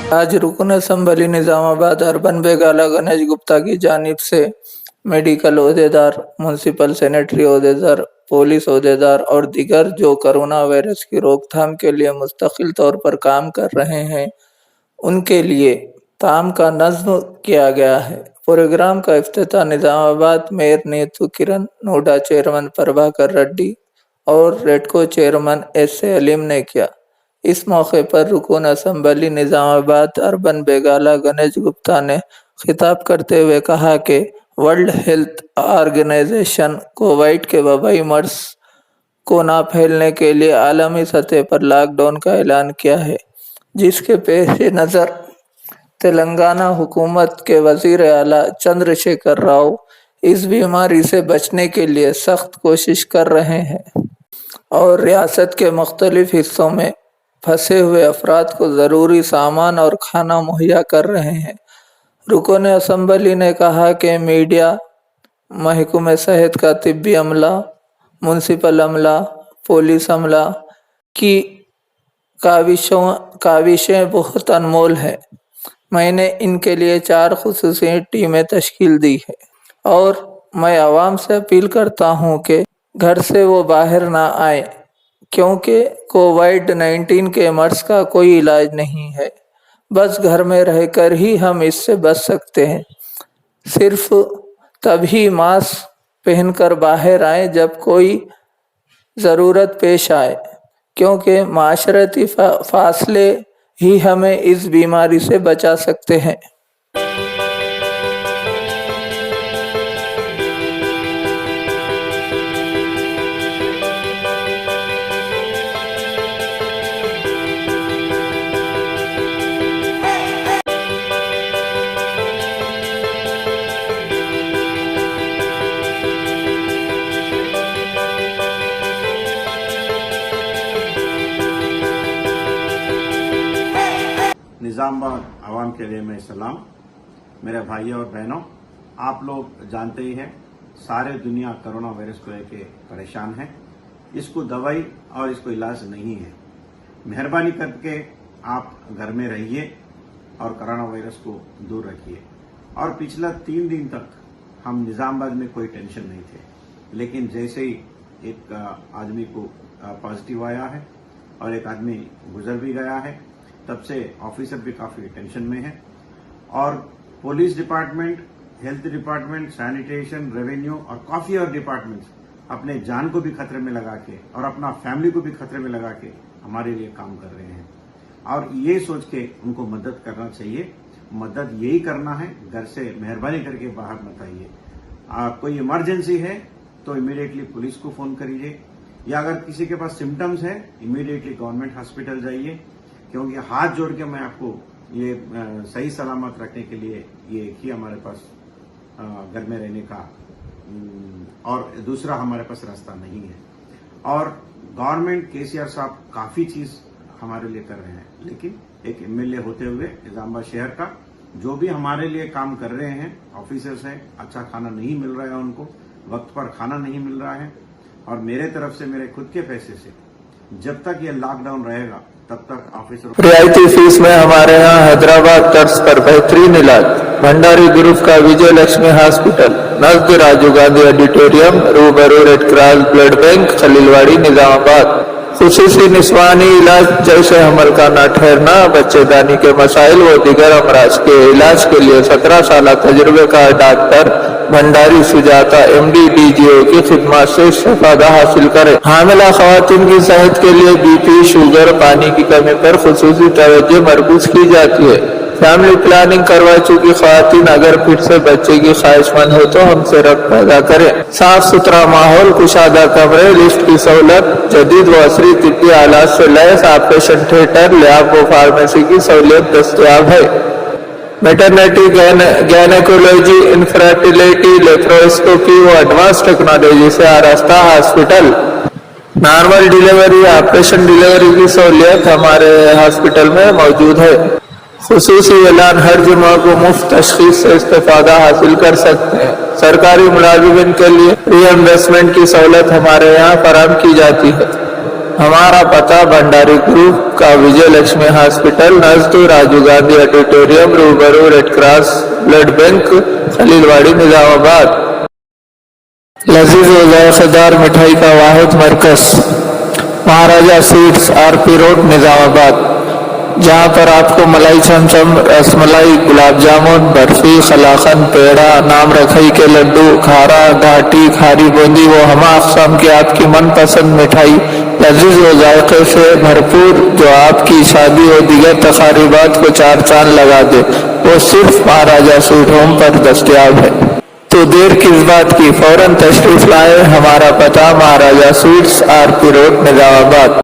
आज रुकन assembly Nizamabad urban बेगाला Ganesh Gupta की जानिब से मेडिकल ओहदेदार, म्यूनसिपल सैनिटरी ओहदेदार, पुलिस ओहदेदार और दीगर जो कोरोना वायरस की रोकथाम के लिए मुस्तकिल तौर पर काम कर रहे हैं, उनके लिए ताम का नज़्म किया गया है। प्रोग्राम का इफ्तिताह निजामाबाद मेयर नेतू किरण, नोडा चेयरमैन प्रभाकर रेड्डी और रेडको चेयरमैन एस.ए. अलीम ने किया। इस मौके पर रुकन असम्बली निजामाबाद अर्बन बेगाला गणेश गुप्ता ने खिताब करते हुए कहा कि वर्ल्ड हेल्थ ऑर्गेनाइजेशन कोविड के वबाई मर्ज को ना फैलने के लिए आलमी सतह पर लॉकडाउन का ऐलान किया है, जिसके पेश नज़र तेलंगाना हुकूमत के वजीर आला चंद्रशेखर राव इस बीमारी से बचने के लिए सख्त कोशिश कर रहे हैं और रियासत के मुख्तलिफ हिस्सों में फंसे हुए अफराद को ज़रूरी सामान और खाना मुहैया कर रहे हैं। रुकन असम्बली ने कहा कि मीडिया, महकमे सेहत का तिब्बी अमला, म्यूनसिपल अमला, पुलिस अमला की काविशें बहुत अनमोल हैं। मैंने इनके लिए 4 खुसूसी टीमें तश्कील दी है और मैं आवाम से अपील करता हूँ कि घर से वो बाहर ना आए, क्योंकि कोविड-19 के मर्ज का कोई इलाज नहीं है। बस घर में रहकर ही हम इससे बच सकते हैं। सिर्फ तभी मास्क पहनकर बाहर आए जब कोई ज़रूरत पेश आए, क्योंकि माशरती फासले ही हमें इस बीमारी से बचा सकते हैं। निज़ामाबाद आवाम के लिए मैं सलाम। मेरे भाइयों और बहनों, आप लोग जानते ही हैं सारे दुनिया कोरोना वायरस को लेके परेशान है। इसको दवाई और इसको इलाज नहीं है। मेहरबानी करके आप घर में रहिए और कोरोना वायरस को दूर रखिए। और पिछला 3 दिन तक हम निज़ामाबाद में कोई टेंशन नहीं थे, लेकिन जैसे ही एक आदमी को पॉजिटिव आया है और एक आदमी गुजर भी गया है, तब से ऑफिसर भी काफी टेंशन में है। और police department, health department, sanitation, revenue और काफी और डिपार्टमेंट्स अपने जान को भी खतरे में लगा के और अपना फैमिली को भी खतरे में लगा के हमारे लिए काम कर रहे हैं। और ये सोच के उनको मदद करना चाहिए। मदद यही करना है, घर से मेहरबानी करके बाहर मत आइए। कोई इमरजेंसी है तो इमीडिएटली पुलिस को फोन करिए, या अगर किसी के पास सिम्टम्स है इमीडिएटली गवर्नमेंट हॉस्पिटल जाइए, क्योंकि हाथ जोड़ के मैं आपको ये सही सलामत रखने के लिए ये एक ही हमारे पास घर में रहने का और दूसरा हमारे पास रास्ता नहीं है। और गवर्नमेंट केसीआर साहब काफी चीज हमारे लिए कर रहे हैं, लेकिन एक एमएलए होते हुए निजामाबाद शहर का जो भी हमारे लिए काम कर रहे हैं, ऑफिसर्स हैं, अच्छा खाना नहीं मिल रहा है, उनको वक्त पर खाना नहीं मिल रहा है। और मेरे तरफ से, मेरे खुद के पैसे से, जब तक ये लॉकडाउन रहेगा तब तक ऑफिसर रियायती फीस में हमारे यहाँ हैदराबाद तर्ज पर बेहतरीन इलाज। भंडारी ग्रुप का विजय लक्ष्मी हॉस्पिटल, नजद राजीव गांधी ऑडिटोरियम, रूबरू red cross blood bank, Khaleelwadi, Nizamabad. खुसूसी निस्वानी इलाज जैसे हमल का न ठहरना, बच्चेदानी के मसाइल व दीगर अमराज के इलाज के लिए 17 साल तजुर्बे का doctor Bhandari Sujata MD DGO की खिदमत से इस्तेफादा हासिल करें। हामिला खवातीन की सेहत के लिए BP, शुगर, पानी की कमी पर खुसूसी तवज्जो मरकूज की जाती है। फैमिली प्लानिंग करवा चुकी खवातीन अगर फिर से बच्चे की ख्वाहिशमंद हो तो हमसे रब्त पैदा करें। साफ सुथरा माहौल, कुशादा कमरे, लिफ्ट की सहूलत, जदीद व असरी तिब्बी आलात से लैस ऑपरेशन थिएटर, लैब व फार्मेसी की सहूलियत दस्तयाब है। मैटरनिटी, गैनेकोलॉजी, इनफर्टिलिटी, लेप्रोस्कोपी व एडवांस टेक्नोलॉजी से आरास्ता hospital. Normal delivery, operation delivery की सहूलियत हमारे हॉस्पिटल में मौजूद है। खुसूसी ऐलान, हर जुम्मा को मुफ्त तशखीस से इस्तेफादा हासिल कर सकते हैं। सरकारी मुलाजिमिन के लिए रीइंबर्समेंट की सहूलत हमारे यहाँ फराहम की जाती है। हमारा पता भंडारी ग्रुप का विजय लक्ष्मी हॉस्पिटल नजद राजीव गांधी ऑडिटोरियम रूबरू red cross blood bank Khaleelwadi Nizamabad. लजीज व जायकेदार मिठाई का वाहिद मरकज Maharaja sweets RP road Nizamabad, जहां पर आपको मलाई चमचम, रसमलाई, गुलाब जामुन, बर्फी, कलाकंद, पेड़ा, नाम रखई के लड्डू, खारा, घाटी, खारी बूंदी वो हमा अक़साम की आपकी मनपसंद मिठाई लजीज व जायके से भरपूर जो आपकी शादी और दीगर तकारीबात को चार चांद लगा दे, वो सिर्फ महाराजा स्वीट होम पर दस्तयाब है। तो देर किस बात की, फौरन तशरीफ लाए। हमारा पता महाराजा स्वीट्स आरपी रोड निजामाबाद।